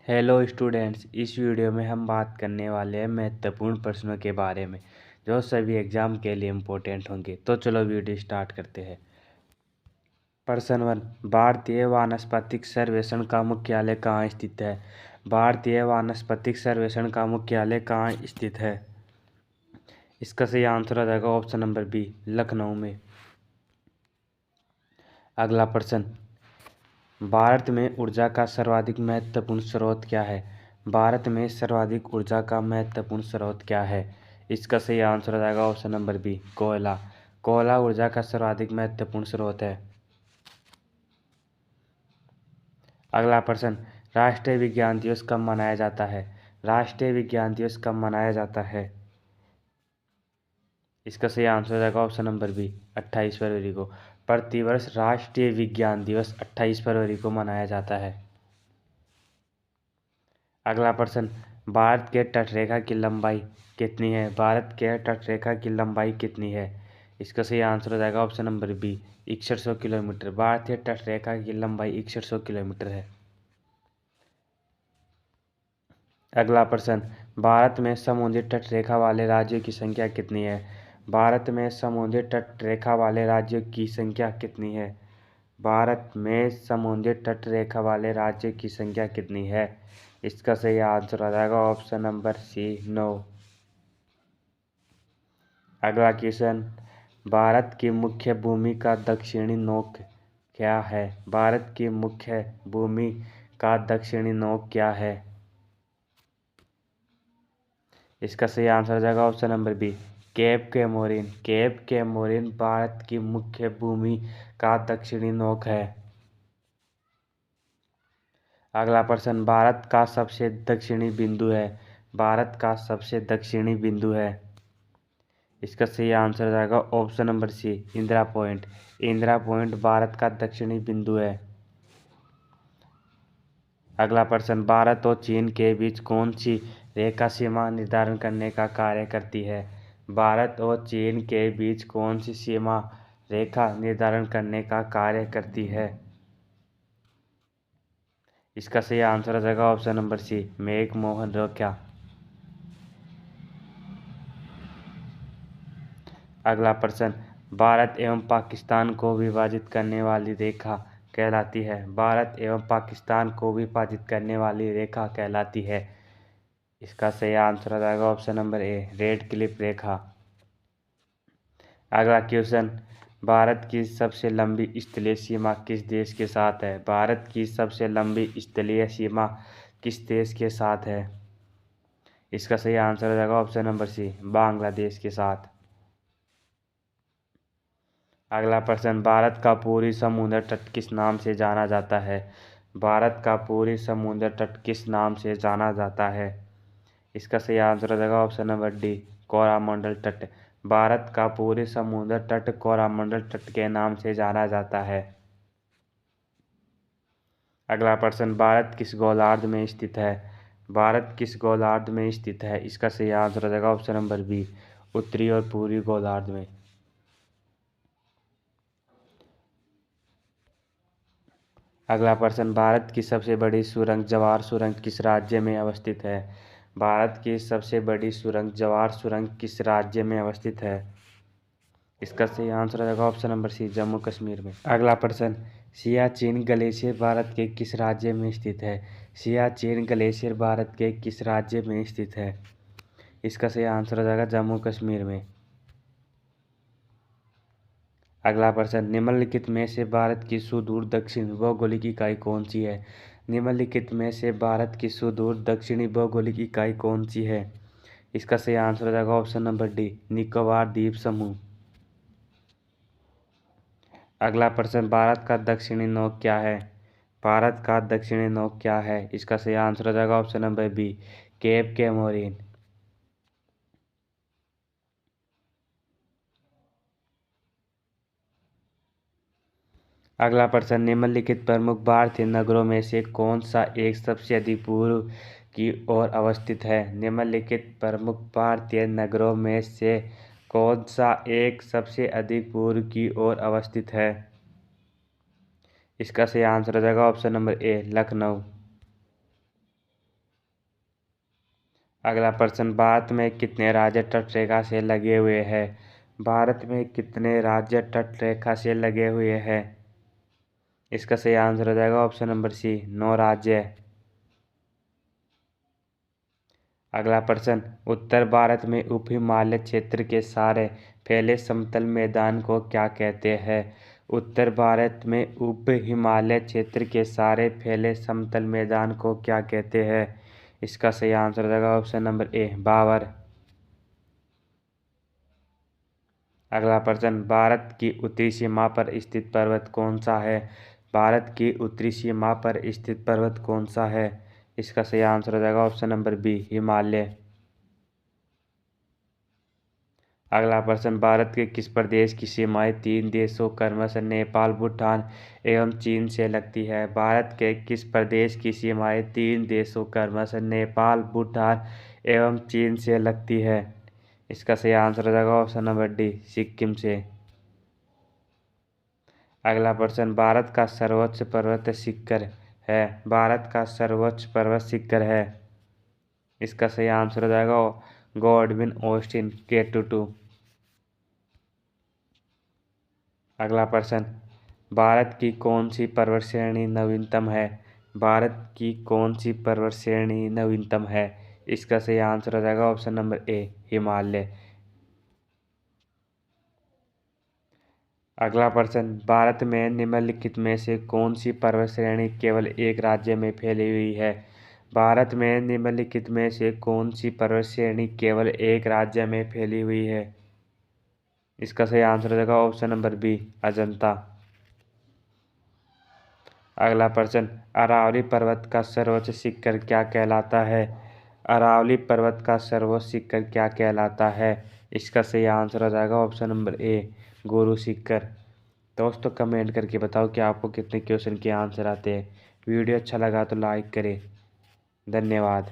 Hello students, इस video में हम बात करने वाले हैं महत्वपूर्ण प्रश्नों के बारे में जो सभी एग्जाम के लिए इम्पोर्टेंट होंगे। तो चलो वीडियो स्टार्ट करते हैं। प्रश्न 1, भारतीय वानस्पतिक सर्वेक्षण का मुख्यालय कहाँ स्थित है? भारतीय वानस्पतिक सर्वेक्षण का मुख्यालय कहाँ स्थित है? इसका सही आंसर आ जाएगा ऑप्शन नंबर बी, लखनऊ में। अगला प्रश्न, भारत में ऊर्जा का सर्वाधिक महत्वपूर्ण स्रोत क्या है? भारत में सर्वाधिक ऊर्जा का महत्वपूर्ण स्रोत क्या है? इसका सही आंसर हो जाएगा ऑप्शन नंबर बी, कोयला। कोयला ऊर्जा का सर्वाधिक महत्वपूर्ण स्रोत है। अगला प्रश्न, राष्ट्रीय विज्ञान दिवस कब मनाया जाता है? राष्ट्रीय विज्ञान दिवस कब मनाया जाता है? इसका सही आंसर हो जाएगा ऑप्शन नंबर बी, 28 फरवरी को। प्रतिवर्ष राष्ट्रीय विज्ञान दिवस 28 फरवरी को मनाया जाता है। अगला प्रश्न, भारत के तटरेखा की लंबाई कितनी है? भारत के तटरेखा की लंबाई कितनी है? इसका सही आंसर हो जाएगा ऑप्शन नंबर बी, 6100 किलोमीटर। भारतीय तटरेखा की लंबाई 6100 किलोमीटर है। अगला प्रश्न, भारत में समुद्री तटरेखा वाले राज्यों की संख्या कितनी है? भारत में समुद्री तटरेखा वाले राज्यों की संख्या कितनी है? भारत में समुद्री तटरेखा वाले राज्यों की संख्या कितनी है? इसका सही आंसर आ जाएगा ऑप्शन नंबर सी, 9। अगला क्वेश्चन, भारत की मुख्य भूमि का दक्षिणी नोक क्या है? भारत की मुख्य भूमि का दक्षिणी नोक क्या है? इसका सही आंसर हो जाएगा option number B, Cape Comorin. Cape Comorin Bharat की मुख्य भूमि का दक्षिणी नोक है। अगला प्रश्न, भारत का सबसे दक्षिणी बिंदु है। भारत का सबसे दक्षिणी बिंदु है। इसका सही आंसर हो जाएगा option number C, Indira Point. Indira Point Bharat का दक्षिणी बिंदु है। अगला प्रश्न, भारत और चीन के बीच कौन सी रेखा सीमा निर्धारण करने का कार्य करती है? भारत और चीन के बीच कौन सी सीमा रेखा निर्धारण करने का कार्य करती है? इसका सही आंसर हो जाएगा ऑप्शन नंबर सी, मैक-मोहन रेखा। अगला प्रश्न, भारत एवं पाकिस्तान को विभाजित करने वाली रेखा कहलाती है? भारत एवं पाकिस्तान को विभाजित करने वाली रेखा कहलाती है। इसका सही आंसर हो जाएगा option number A, red cliff रेखा। अगला क्वेश्चन, भारत की सबसे लंबी स्थलीय सीमा किस देश के साथ है? भारत की सबसे लंबी स्थलीय सीमा किस देश के साथ है? इसका सही आंसर हो जाएगा ऑप्शन नंबर सी, बांग्लादेश के साथ। अगला प्रश्न, भारत का पूर्वी समुद्र तट किस नाम से जाना जाता है? भारत का पूर्वी समुद्र तट किस नाम से जाना जाता है? इसका सही आंसर हो जाएगा ऑप्शन नंबर डी, कोरामंडल तट। भारत का पूर्वी समुद्र तट कोरामंडल तट के नाम से जाना जाता है। अगला प्रश्न, भारत किस गोलार्ध में स्थित है? भारत किस गोलार्ध में स्थित है? इसका सही आंसर हो जाएगा ऑप्शन नंबर बी, उत्तरी और पूर्वी गोलार्ध में। अगला प्रश्न, भारत की सबसे बड़ी सुरंग जवाहर सुरंग किस राज्य में अवस्थित है? भारत की सबसे बड़ी सुरंग जवाहर सुरंग किस राज्य में अवस्थित है? इसका सही आंसर रहेगा option number C, Jammu Kashmir में। अगला प्रश्न, सियाचिन ग्लेशियर भारत के किस राज्य में स्थित है? सियाचिन ग्लेशियर भारत के किस राज्य में स्थित है? इसका सही आंसर हो जाएगा जम्मू कश्मीर में। अगला प्रश्न, निम्नलिखित में से भारत की सुदूर दक्षिण भौगोलिक इकाई कौन सी है? निम्नलिखित में से भारत की सुदूर दक्षिणी भौगोलिक इकाई कौन सी है? इसका सही आंसर हो जाएगा ऑप्शन नंबर डी, निकोबार द्वीप समूह। अगला प्रश्न, भारत का दक्षिणी नोक क्या है? भारत का दक्षिणी नोक क्या है? इसका सही आंसर हो जाएगा option number B, Cape Comorin. अगला प्रश्न, निम्नलिखित प्रमुख भारतीय नगरों में से कौन सा एक सबसे अधिक पूर्व की ओर अवस्थित है? निम्नलिखित प्रमुख भारतीय नगरों में से कौन सा एक सबसे अधिक पूर्व की ओर अवस्थित है? इसका सही आंसर हो जाएगा ऑप्शन नंबर ए, लखनऊ। अगला प्रश्न, भारत में कितने राज्य तटरेखा से लगे हुए हैं? भारत में कितने राज्य तटरेखा से लगे हुए हैं? इसका सही आंसर हो जाएगा ऑप्शन नंबर सी, 9 राज्य। अगला प्रश्न, उत्तर भारत में उप हिमालय क्षेत्र के सारे फैले समतल मैदान को क्या कहते हैं? उत्तर भारत में उप हिमालय क्षेत्र के सारे फैले समतल मैदान को क्या कहते हैं? इसका सही आंसर हो जाएगा ऑप्शन नंबर ए, भावर। अगला प्रश्न, भारत की उत्तरी सीमा पर स्थित पर्वत कौन सा है? भारत की उत्तरी सीमा पर स्थित पर्वत कौन सा है? इसका सही आंसर हो जाएगा ऑप्शन नंबर बी, हिमालय। अगला प्रश्न, भारत के किस प्रदेश की सीमाएं 3 देशों क्रमशः नेपाल, भूटान एवं चीन से लगती है? भारत के किस प्रदेश की सीमाएं 3 देशों क्रमशः नेपाल, भूटान एवं चीन से लगती है? इसका सही आंसर हो जाएगा ऑप्शन नंबर डी, सिक्किम से। अगला प्रश्न, भारत का सर्वोच्च पर्वत शिखर है? भारत का सर्वोच्च पर्वत शिखर है? इसका सही आंसर हो जाएगा गॉडविन ऑस्टिन K22। अगला प्रश्न, भारत की कौन सी पर्वत श्रेणी नवीनतम है? भारत की कौन सी पर्वत श्रेणी नवीनतम है? इसका सही आंसर हो जाएगा ऑप्शन नंबर ए, हिमालय। अगला प्रश्न, भारत में निम्नलिखित में से कौन सी पर्वत श्रेणी केवल एक राज्य में फैली हुई है? भारत में निम्नलिखित में से कौन सी पर्वत श्रेणी केवल एक राज्य में फैली हुई है? इसका सही आंसर हो जाएगा ऑप्शन नंबर बी, अजंता। अगला प्रश्न, अरावली पर्वत का सर्वोच्च शिखर क्या कहलाता है? अरावली पर्वत का सर्वोच्च शिखर क्या कहलाता है? इसका सही आंसर हो जाएगा ऑप्शन नंबर ए, गुरु शिखर। दोस्तों कमेंट करके बताओ कि आपको कितने क्वेश्चन के आंसर आते हैं। वीडियो अच्छा लगा तो लाइक करें। धन्यवाद।